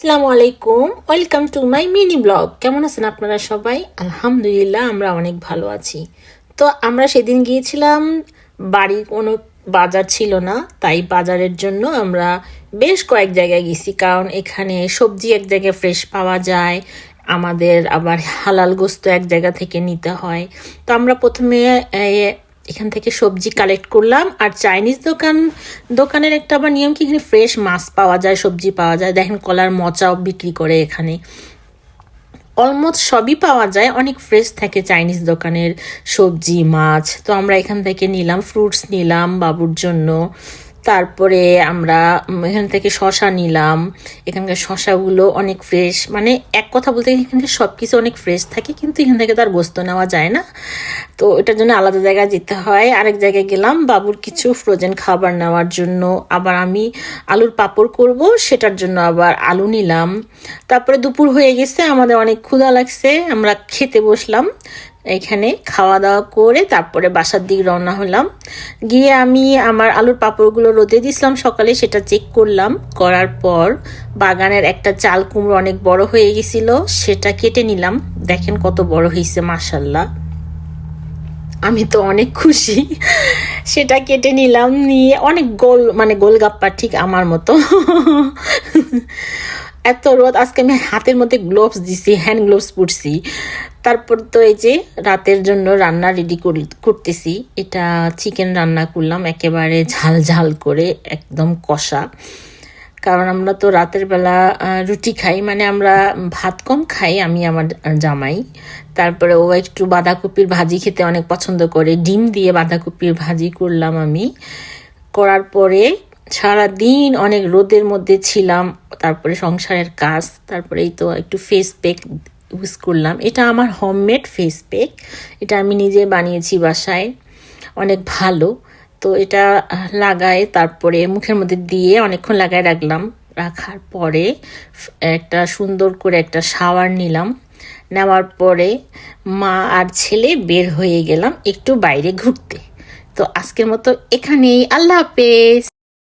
আসসালামু আলাইকুম, welcome to my mini blog. কেমন আছেন আপনারা সবাই? আলহামদুলিল্লাহ, আমরা অনেক ভালো আছি। তো আমরা সেদিন গিয়েছিলাম, বাড়ির কোনো বাজার ছিল না, তাই বাজারের জন্য আমরা বেশ কয়েক জায়গায় গেছি, কারণ এখানে সবজি এক জায়গায় ফ্রেশ পাওয়া যায়, আমাদের আবার হালাল গোস্ত এক জায়গা থেকে নিতে হয়। তো আমরা প্রথমে এখান থেকে সবজি কালেক্ট করলাম। আর চাইনিজ দোকানের একটা আবার নিয়ম কি, এখানে ফ্রেশ মাছ পাওয়া যায়, সবজি পাওয়া যায়। দেখেন কলার মোচাও বিক্রি করে এখানে, অলমোস্ট সবই পাওয়া যায়, অনেক ফ্রেশ থাকে চাইনিজ দোকানের সবজি মাছ। তো আমরা এখান থেকে নিলাম, ফ্রুটস নিলাম বাবুর জন্য। তারপরে আমরা এখান থেকে শশা নিলাম। এখানকার শশাগুলো অনেক ফ্রেশ, মানে এক কথা বলতে এখানকার সব কিছু অনেক ফ্রেশ থাকে, কিন্তু এখান থেকে তো আর গোস্ত নেওয়া যায় না, তো এটার জন্য আলাদা জায়গায় যেতে হয়। আরেক জায়গায় গেলাম বাবুর কিছু ফ্রোজেন খাবার নেওয়ার জন্য। আবার আমি আলুর পাঁপড় করব, সেটার জন্য আবার আলু নিলাম। তারপরে দুপুর হয়ে গেছে, আমাদের অনেক ক্ষুধা লাগছে, আমরা খেতে বসলাম। এখানে খাওয়া দাওয়া করে তারপরে বাসার দিক রওনা হলাম। গিয়ে আমি আমার আলুর পাঁপড়গুলো রোদে দিয়েছিলাম সকালে, সেটা চেক করলাম। করার পর বাগানের একটা চাল কুমড়ো অনেক বড় হয়ে গেছিল, সেটা কেটে নিলাম। দেখেন কত বড় হয়েছে, মাশাল্লাহ, আমি তো অনেক খুশি। সেটা কেটে নিলাম, নিয়ে অনেক গোল, মানে গোলগাপ্পা, ঠিক আমার মতো। এত রোদ, আজকে আমি হাতের মধ্যে গ্লোভস দিছি, হ্যান্ড গ্লোভস পরছি। তারপর তো এই যে রাতের জন্য রান্না রেডি করতেছি। এটা চিকেন রান্না করলাম, একেবারে ঝাল ঝাল করে, একদম কষা। কারণ আমরা তো রাতের বেলা রুটি খাই, মানে আমরা ভাত কম খাই, আমি আমার জামাই। তারপরে ও একটু বাঁধাকপির ভাজি খেতে অনেক পছন্দ করে, ডিম দিয়ে বাঁধাকপির ভাজি করলাম আমি। করার পরে সারাদিন অনেক রোদের মধ্যে ছিলাম, তারপরে সংসারের কাজ, তারপরে এই তো একটু ফেস প্যাক ইউজ করলাম। এটা আমার হোমমেড ফেস প্যাক, এটা আমি নিজে বানিয়েছি বাসায়, অনেক ভালো। তো এটা লাগায় তারপরে মুখের মধ্যে দিয়ে অনেকক্ষণ লাগায় রাখলাম। রাখার পরে একটা সুন্দর করে একটা শাওয়ার নিলাম। নেওয়ার পরে মা আর ছেলে বের হয়ে গেলাম একটু বাইরে ঘুরতে। তো আজকের মতো এখানেই, আল্লাহ হাফেজ।